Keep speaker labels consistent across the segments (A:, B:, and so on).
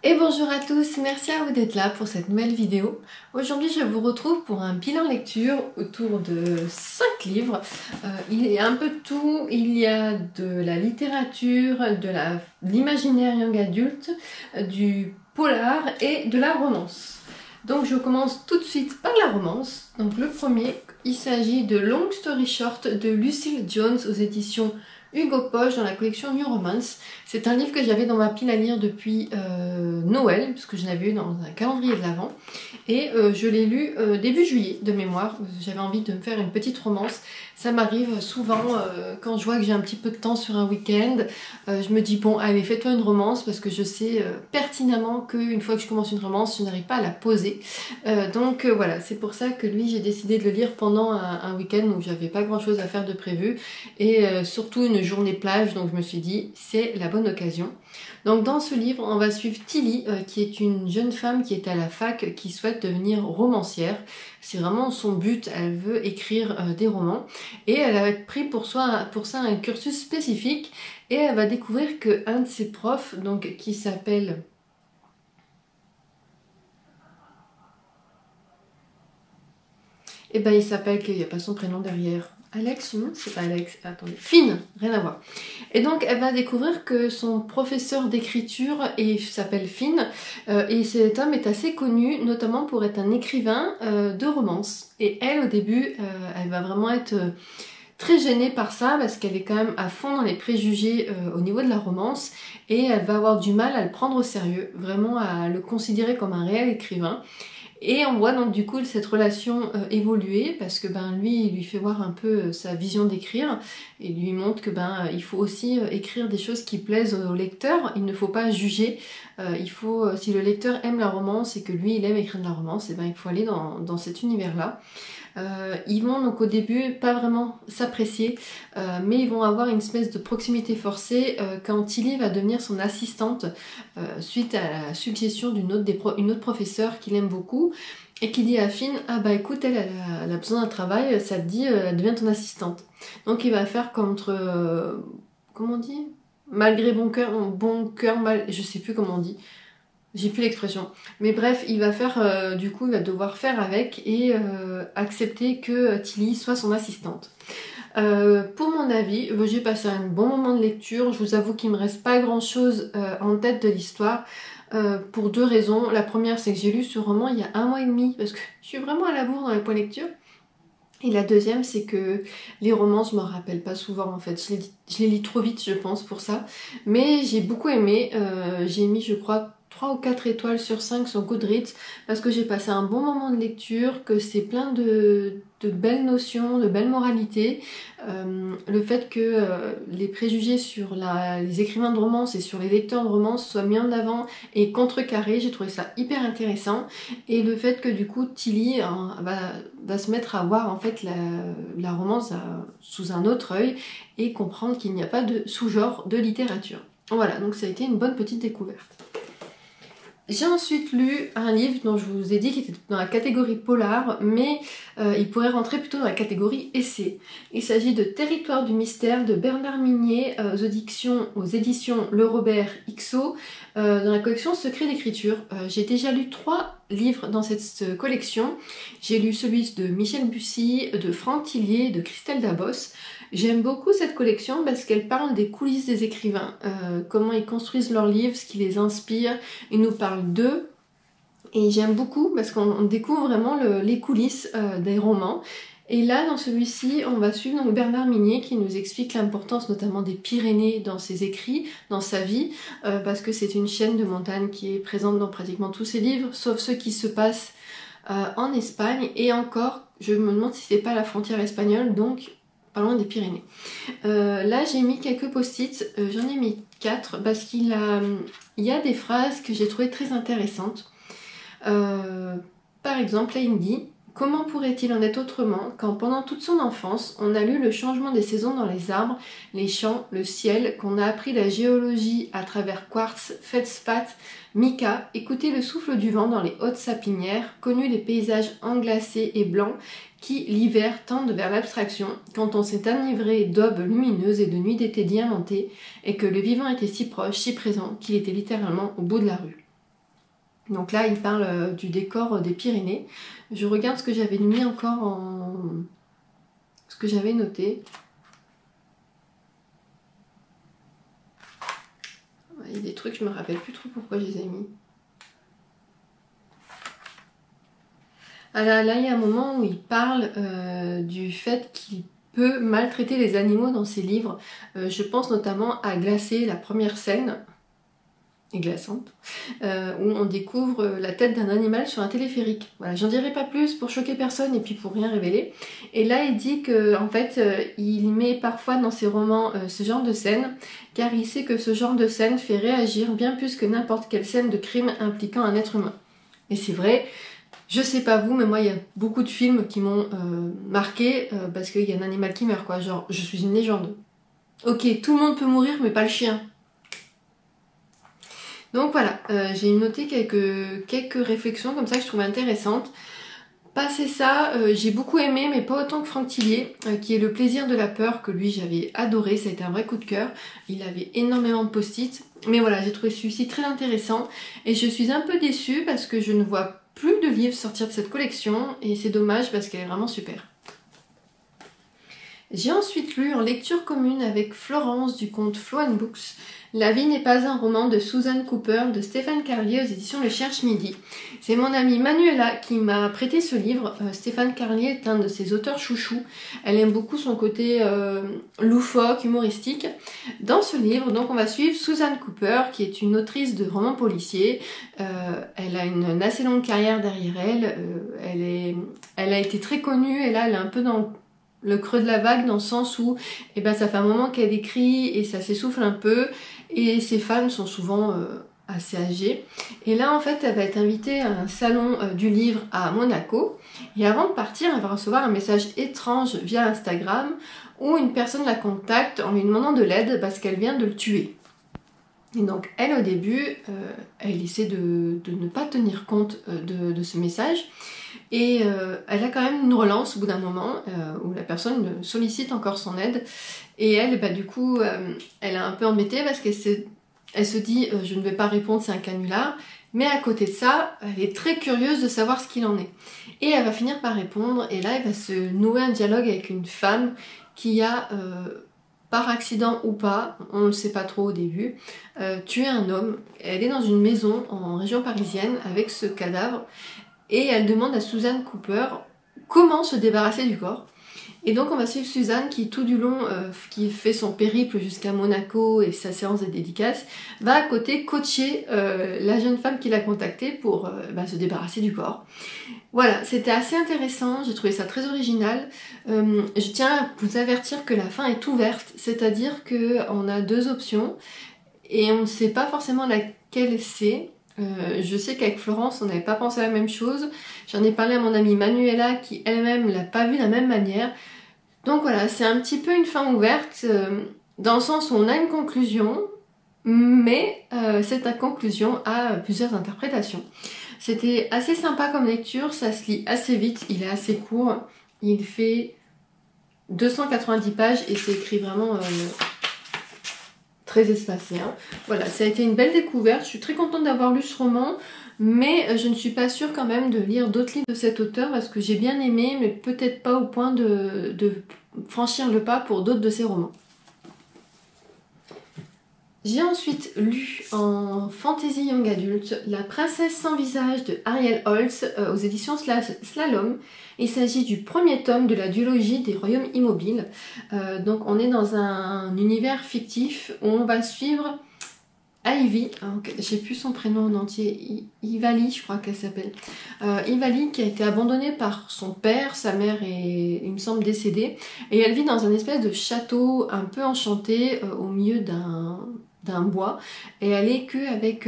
A: Et bonjour à tous, merci à vous d'être là pour cette nouvelle vidéo. Aujourd'hui je vous retrouve pour un bilan lecture autour de 5 livres. Il y a un peu de tout, il y a de la littérature, de l'imaginaire young adulte, du polar et de la romance. Donc je commence tout de suite par la romance. Donc le premier, il s'agit de Long Story Short de Lucille Jones aux éditions Hugo Poche dans la collection New Romance. C'est un livre que j'avais dans ma pile à lire depuis Noël, puisque je l'avais eu dans un calendrier de l'Avent. Et je l'ai lu début juillet de mémoire. J'avais envie de me faire une petite romance. Ça m'arrive souvent quand je vois que j'ai un petit peu de temps sur un week-end. Je me dis bon allez fais-toi une romance parce que je sais pertinemment qu'une fois que je commence une romance je n'arrive pas à la poser. Donc voilà, c'est pour ça que lui j'ai décidé de le lire pendant un week-end où j'avais pas grand chose à faire de prévu. Et surtout une journée plage, donc je me suis dit c'est la bonne occasion. Donc dans ce livre on va suivre Tilly qui est une jeune femme qui est à la fac qui souhaite devenir romancière. C'est vraiment son but, elle veut écrire des romans et elle a pris pour ça un cursus spécifique et elle va découvrir que un de ses profs, donc qui s'appelle il s'appelle qu'il n'y a pas son prénom derrière. Alex, non, c'est pas Alex, attendez. Finn, rien à voir. Et donc elle va découvrir que son professeur d'écriture s'appelle Finn, et cet homme est assez connu, notamment pour être un écrivain de romance. Et elle, au début, elle va vraiment être très gênée par ça, parce qu'elle est quand même à fond dans les préjugés au niveau de la romance, et elle va avoir du mal à le prendre au sérieux, vraiment à le considérer comme un réel écrivain. Et on voit donc du coup cette relation évoluer parce que lui il lui fait voir un peu sa vision d'écrire et lui montre que il faut aussi écrire des choses qui plaisent au lecteur, il ne faut pas juger, il faut si le lecteur aime la romance et que lui il aime écrire de la romance, et il faut aller dans cet univers là. Ils vont donc au début pas vraiment s'apprécier, mais ils vont avoir une espèce de proximité forcée quand Tilly va devenir son assistante suite à la suggestion d'une autre professeure qu'il aime beaucoup et qui dit à Finn ah écoute elle a besoin d'un travail, ça te dit elle devient ton assistante. Donc il va faire contre comment on dit, malgré bon cœur mal, je sais plus comment on dit. J'ai plus l'expression. Mais bref, il va faire, du coup, il va devoir faire avec et accepter que Tilly soit son assistante. Pour mon avis, j'ai passé un bon moment de lecture. Je vous avoue qu'il me reste pas grand chose en tête de l'histoire. Pour deux raisons. La première, c'est que j'ai lu ce roman il y a 1 mois et demi, parce que je suis vraiment à la bourre dans les points lecture. Et la deuxième, c'est que les romans, je m'en rappelle pas souvent en fait. Je les lis trop vite, je pense, pour ça. Mais j'ai beaucoup aimé. J'ai mis, je crois, 3 ou 4 étoiles sur 5 sur Goodreads parce que j'ai passé un bon moment de lecture, que c'est plein de belles notions, de belles moralités. Le fait que les préjugés sur les écrivains de romance et sur les lecteurs de romance soient mis en avant et contrecarrés, j'ai trouvé ça hyper intéressant. Et le fait que du coup Tilly va se mettre à voir en fait la romance sous un autre œil et comprendre qu'il n'y a pas de sous-genre de littérature. Voilà, donc ça a été une bonne petite découverte. J'ai ensuite lu un livre dont je vous ai dit qu'il était dans la catégorie polar, mais il pourrait rentrer plutôt dans la catégorie essai. Il s'agit de Territoire du mystère de Bernard Minier aux éditions Le Robert XO dans la collection Secret d'écriture. J'ai déjà lu 3 livres dans cette collection. J'ai lu celui de Michel Bussy, de Franck Tillier, de Christelle Dabos. J'aime beaucoup cette collection parce qu'elle parle des coulisses des écrivains, comment ils construisent leurs livres, ce qui les inspire. Ils nous parlent d'eux. Et j'aime beaucoup parce qu'on découvre vraiment les coulisses des romans. Et là, dans celui-ci, on va suivre donc Bernard Minier qui nous explique l'importance notamment des Pyrénées dans ses écrits, dans sa vie, parce que c'est une chaîne de montagne qui est présente dans pratiquement tous ses livres, sauf ceux qui se passent en Espagne. Et encore, je me demande si c'est pas la frontière espagnole, donc pas loin des Pyrénées. Là, j'ai mis quelques post-it, j'en ai mis 4 parce qu'il y a des phrases que j'ai trouvées très intéressantes. Par exemple, là il me dit « Comment pourrait-il en être autrement quand pendant toute son enfance, on a lu le changement des saisons dans les arbres, les champs, le ciel, qu'on a appris la géologie à travers quartz, feldspath, mica, écouté le souffle du vent dans les hautes sapinières, connu les paysages englacés et blancs qui, l'hiver, tendent vers l'abstraction, quand on s'est enivré d'aubes lumineuses et de nuits d'été diamantées, et que le vivant était si proche, si présent, qu'il était littéralement au bout de la rue. » Donc là, il parle du décor des Pyrénées. Je regarde ce que j'avais mis encore en... ce que j'avais noté. Il y a des trucs, je me rappelle plus trop pourquoi je les ai mis. Alors là, il y a un moment où il parle du fait qu'il peut maltraiter les animaux dans ses livres. Je pense notamment à Glacé, la première scène, et glaçante, où on découvre la tête d'un animal sur un téléphérique. Voilà, j'en dirai pas plus pour choquer personne et puis pour rien révéler. Et là, il dit que en fait, il met parfois dans ses romans ce genre de scène, car il sait que ce genre de scène fait réagir bien plus que n'importe quelle scène de crime impliquant un être humain. Et c'est vrai. Je sais pas vous, mais moi il y a beaucoup de films qui m'ont marqué parce qu'il y a un animal qui meurt, quoi. Genre, je suis une légende. Ok, tout le monde peut mourir, mais pas le chien. Donc voilà, j'ai noté quelques réflexions comme ça que je trouvais intéressantes. Passé ça, j'ai beaucoup aimé, mais pas autant que Franck Tillier, qui est Le plaisir de la peur, que lui j'avais adoré, ça a été un vrai coup de cœur. Il avait énormément de post-it, mais voilà, j'ai trouvé celui-ci très intéressant, et je suis un peu déçue parce que je ne vois plus de livres sortir de cette collection, et c'est dommage parce qu'elle est vraiment super. J'ai ensuite lu en lecture commune avec Florence du compte Flow & Books La vie n'est pas un roman de Susan Cooper de Stéphane Carlier aux éditions Le Cherche Midi. C'est mon amie Manuela qui m'a prêté ce livre. Stéphane Carlier est un de ses auteurs chouchous. Elle aime beaucoup son côté loufoque, humoristique. Dans ce livre, donc, on va suivre Susan Cooper, qui est une autrice de romans policiers. Elle a une assez longue carrière derrière elle. Elle a été très connue et là, elle est un peu dans le creux de la vague, dans le sens où ça fait un moment qu'elle écrit et ça s'essouffle un peu, et ses fans sont souvent assez âgés. Et là en fait elle va être invitée à un salon du livre à Monaco, et avant de partir elle va recevoir un message étrange via Instagram où une personne la contacte en lui demandant de l'aide parce qu'elle vient de le tuer. Et donc elle au début, elle essaie de ne pas tenir compte de ce message, et elle a quand même une relance au bout d'un moment où la personne sollicite encore son aide, et elle du coup elle est un peu embêtée parce qu'elle se dit je ne vais pas répondre, c'est un canular, mais à côté de ça elle est très curieuse de savoir ce qu'il en est, et elle va finir par répondre, et là elle va se nouer un dialogue avec une femme qui a par accident ou pas, on ne le sait pas trop au début, tuer un homme. Elle est dans une maison en région parisienne avec ce cadavre, et elle demande à Susan Cooper comment se débarrasser du corps. Et donc on va suivre Suzanne qui tout du long, qui fait son périple jusqu'à Monaco et sa séance de dédicace, va à côté coacher la jeune femme qui l'a contactée pour se débarrasser du corps. Voilà, c'était assez intéressant, j'ai trouvé ça très original. Je tiens à vous avertir que la fin est ouverte, c'est-à-dire qu'on a deux options et on ne sait pas forcément laquelle c'est. Je sais qu'avec Florence on n'avait pas pensé à la même chose. J'en ai parlé à mon amie Manuela qui elle-même l'a pas vu de la même manière. Donc voilà, c'est un petit peu une fin ouverte dans le sens où on a une conclusion, mais cette conclusion a plusieurs interprétations. C'était assez sympa comme lecture, ça se lit assez vite, il est assez court, il fait 290 pages et c'est écrit vraiment très espacé. Hein. Voilà, ça a été une belle découverte, je suis très contente d'avoir lu ce roman, mais je ne suis pas sûre quand même de lire d'autres livres de cet auteur parce que j'ai bien aimé, mais peut-être pas au point de franchir le pas pour d'autres de ses romans. J'ai ensuite lu en fantasy young adulte La princesse sans visage de Ariel Holz aux éditions Slalom. Il s'agit du premier tome de la duologie des royaumes immobiles. Donc on est dans un univers fictif où on va suivre Ivy, j'ai plus son prénom en entier, Ivali je crois qu'elle s'appelle. Ivali qui a été abandonnée par son père, sa mère est il me semble décédée, et elle vit dans un espèce de château un peu enchanté au milieu d'un bois, et elle est que avec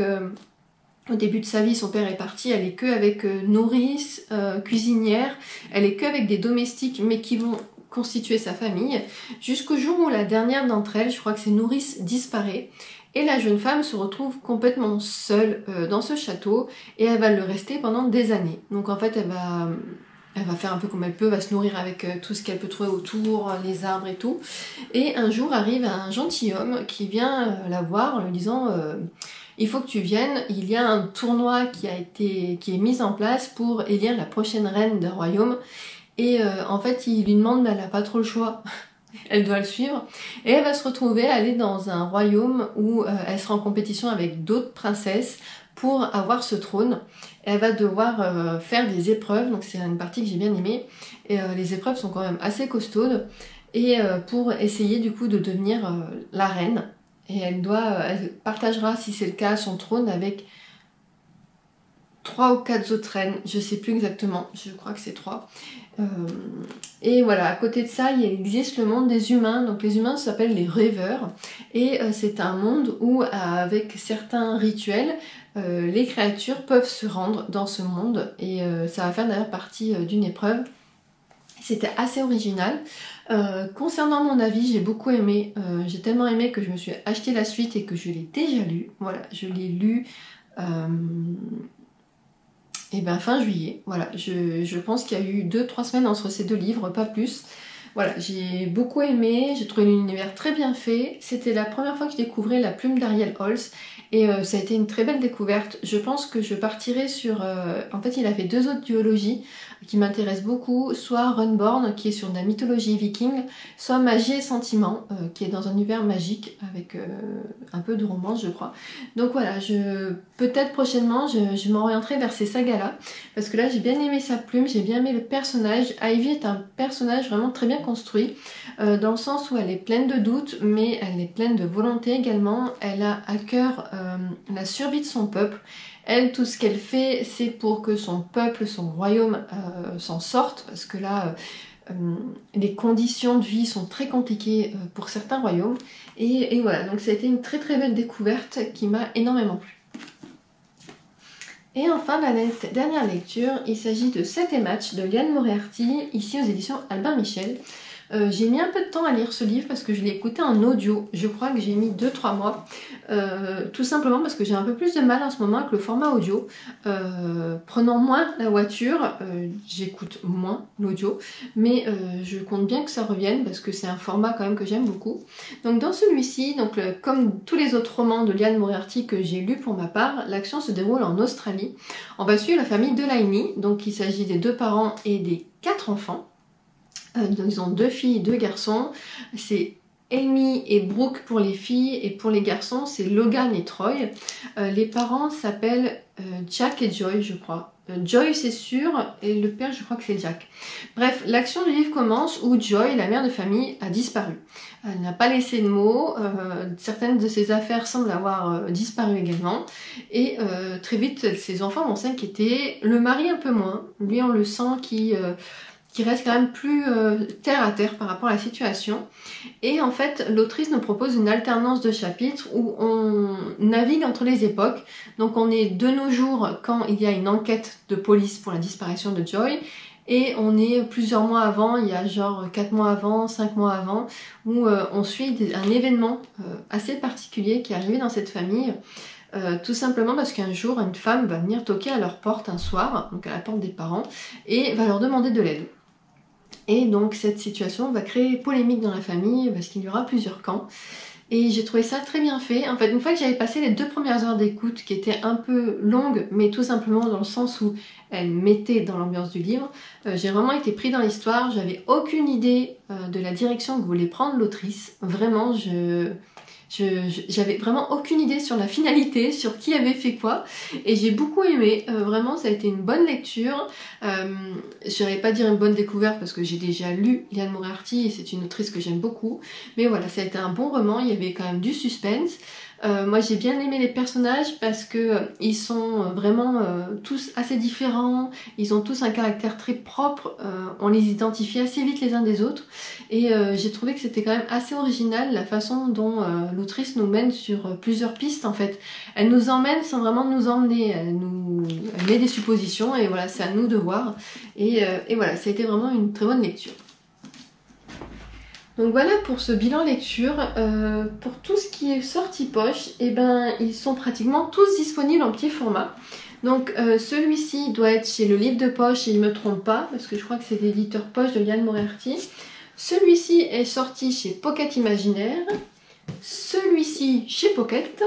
A: au début de sa vie, son père est parti, elle est que avec nourrice, cuisinière, elle est que avec des domestiques mais qui vont constituer sa famille, jusqu'au jour où la dernière d'entre elles, je crois que c'est nourrice, disparaît. Et la jeune femme se retrouve complètement seule dans ce château, et elle va le rester pendant des années. Donc en fait elle va faire un peu comme elle peut, va se nourrir avec tout ce qu'elle peut trouver autour, les arbres et tout. Et un jour arrive un gentilhomme qui vient la voir en lui disant il faut que tu viennes, il y a un tournoi qui est mis en place pour élire la prochaine reine d'un royaume. Et en fait, il lui demande, mais elle n'a pas trop le choix. Elle doit le suivre. Et elle va se retrouver à aller dans un royaume où elle sera en compétition avec d'autres princesses pour avoir ce trône. Elle va devoir faire des épreuves, donc c'est une partie que j'ai bien aimée. Et les épreuves sont quand même assez costaudes. Et pour essayer du coup de devenir la reine. Et elle partagera, si c'est le cas, son trône avec 3 ou 4 autres reines, je sais plus exactement, je crois que c'est 3. Et voilà, à côté de ça, il existe le monde des humains. Donc les humains s'appellent les rêveurs. Et c'est un monde où, avec certains rituels, les créatures peuvent se rendre dans ce monde. Et ça va faire d'ailleurs partie d'une épreuve. C'était assez original. Concernant mon avis, j'ai beaucoup aimé. J'ai tellement aimé que je me suis acheté la suite et que je l'ai déjà lu. Voilà, je l'ai lu... Et ben fin juillet, voilà, je pense qu'il y a eu 2-3 semaines entre ces 2 livres, pas plus. Voilà, j'ai beaucoup aimé, j'ai trouvé l'univers très bien fait. C'était la première fois que je découvrais La Plume d'Ariel Holz et ça a été une très belle découverte. Je pense que je partirai sur... En fait, il a fait 2 autres duologies qui m'intéressent beaucoup, soit Runborn, qui est sur de la mythologie viking, soit Magie et Sentiment, qui est dans un univers magique avec un peu de romance, je crois. Donc voilà, peut-être prochainement, je m'orienterai vers ces sagas-là, parce que là, j'ai bien aimé sa plume, j'ai bien aimé le personnage. Ivy est un personnage vraiment très bien construit, dans le sens où elle est pleine de doutes, mais elle est pleine de volonté également. Elle a à cœur la survie de son peuple. Elle, tout ce qu'elle fait, c'est pour que son peuple, son royaume s'en sorte, parce que là, les conditions de vie sont très compliquées pour certains royaumes. Et voilà, donc ça a été une très très belle découverte qui m'a énormément plu. Et enfin, la dernière lecture, il s'agit de 7 et Match de Liane Moriarty, ici aux éditions Albin Michel. J'ai mis un peu de temps à lire ce livre parce que je l'ai écouté en audio. Je crois que j'ai mis 2-3 mois. Tout simplement parce que j'ai un peu plus de mal en ce moment avec le format audio. Prenant moins la voiture, j'écoute moins l'audio. Mais je compte bien que ça revienne parce que c'est un format quand même que j'aime beaucoup. Donc dans celui-ci, comme tous les autres romans de Liane Moriarty que j'ai lus pour ma part, l'action se déroule en Australie. On va suivre la famille Delaney. Donc il s'agit des 2 parents et des 4 enfants. Donc ils ont 2 filles et 2 garçons. C'est Amy et Brooke pour les filles et pour les garçons c'est Logan et Troy. Les parents s'appellent Jack et Joy, je crois. Joy c'est sûr et le père je crois que c'est Jack. Bref, l'action du livre commence où Joy, la mère de famille, a disparu. Elle n'a pas laissé de mots, certaines de ses affaires semblent avoir disparu également et très vite ses enfants vont s'inquiéter, le mari un peu moins, lui on le sent qui reste quand même plus terre à terre par rapport à la situation. Et en fait, l'autrice nous propose une alternance de chapitres où on navigue entre les époques. Donc on est de nos jours quand il y a une enquête de police pour la disparition de Joy, et on est plusieurs mois avant, il y a genre 4 mois avant, 5 mois avant, où on suit un événement assez particulier qui est arrivé dans cette famille. Tout simplement parce qu'un jour, une femme va venir toquer à leur porte un soir, donc à la porte des parents, et va leur demander de l'aide. Et donc cette situation va créer polémique dans la famille parce qu'il y aura plusieurs camps. Et j'ai trouvé ça très bien fait. En fait, une fois que j'avais passé les 2 premières heures d'écoute qui étaient un peu longues, mais tout simplement dans le sens où elles mettaient dans l'ambiance du livre, j'ai vraiment été pris dans l'histoire. J'avais aucune idée de la direction que voulait prendre l'autrice. Vraiment, j'avais vraiment aucune idée sur la finalité, sur qui avait fait quoi, et j'ai beaucoup aimé, vraiment ça a été une bonne lecture. Je n'irais pas dire une bonne découverte parce que j'ai déjà lu Liane Moriarty et c'est une autrice que j'aime beaucoup, mais voilà, ça a été un bon roman, il y avait quand même du suspense. Moi j'ai bien aimé les personnages parce que ils sont vraiment tous assez différents, ils ont tous un caractère très propre, on les identifie assez vite les uns des autres, et j'ai trouvé que c'était quand même assez original la façon dont l'autrice nous mène sur plusieurs pistes en fait. Elle nous emmène sans vraiment nous emmener, elle met des suppositions et voilà, c'est à nous de voir, et voilà, ça a été vraiment une très bonne lecture. Donc voilà pour ce bilan lecture. Pour tout ce qui est sortie poche, eh ben, ils sont pratiquement tous disponibles en petit format. Donc celui-ci doit être chez Le Livre de Poche si je ne me trompe pas, parce que je crois que c'est l'éditeur Poche de Liane Moriarty. Celui-ci est sorti chez Pocket Imaginaire. Celui-ci chez Pocket.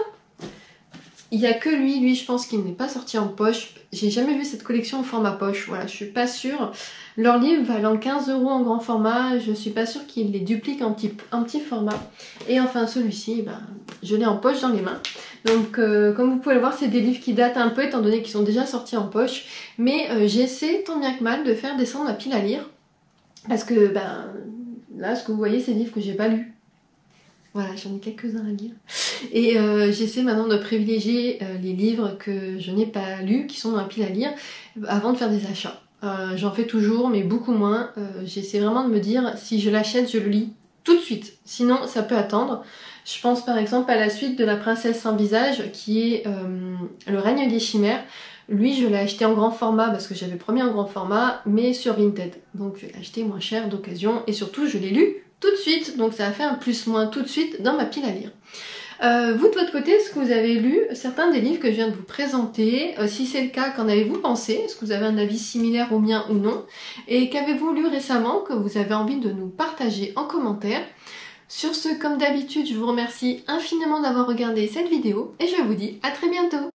A: Il n'y a que lui je pense qu'il n'est pas sorti en poche. J'ai jamais vu cette collection en format poche, voilà, je suis pas sûre. Leurs livres valent 15 € en grand format, je suis pas sûre qu'ils les dupliquent en petit format. Et enfin celui-ci, ben, je l'ai en poche dans les mains. Donc comme vous pouvez le voir, c'est des livres qui datent un peu étant donné qu'ils sont déjà sortis en poche. Mais j'essaie tant bien que mal de faire descendre ma pile à lire. Parce que ben, là ce que vous voyez c'est des livres que j'ai pas lus. Voilà, j'en ai quelques-uns à lire. Et j'essaie maintenant de privilégier les livres que je n'ai pas lus, qui sont dans la pile à lire, avant de faire des achats. J'en fais toujours, mais beaucoup moins. J'essaie vraiment de me dire, si je l'achète, je le lis tout de suite. Sinon, ça peut attendre. Je pense par exemple à la suite de La Princesse sans visage, qui est Le règne des chimères. Lui, je l'ai acheté en grand format parce que j'avais le premier en grand format, mais sur Vinted. Donc je l'ai acheté moins cher d'occasion et surtout je l'ai lu tout de suite. Donc ça a fait un plus-moins tout de suite dans ma pile à lire. Vous de votre côté, est-ce que vous avez lu certains des livres que je viens de vous présenter? Si c'est le cas, qu'en avez-vous pensé? Est-ce que vous avez un avis similaire au mien ou non? Et qu'avez-vous lu récemment que vous avez envie de nous partager en commentaire? Sur ce, comme d'habitude, je vous remercie infiniment d'avoir regardé cette vidéo et je vous dis à très bientôt.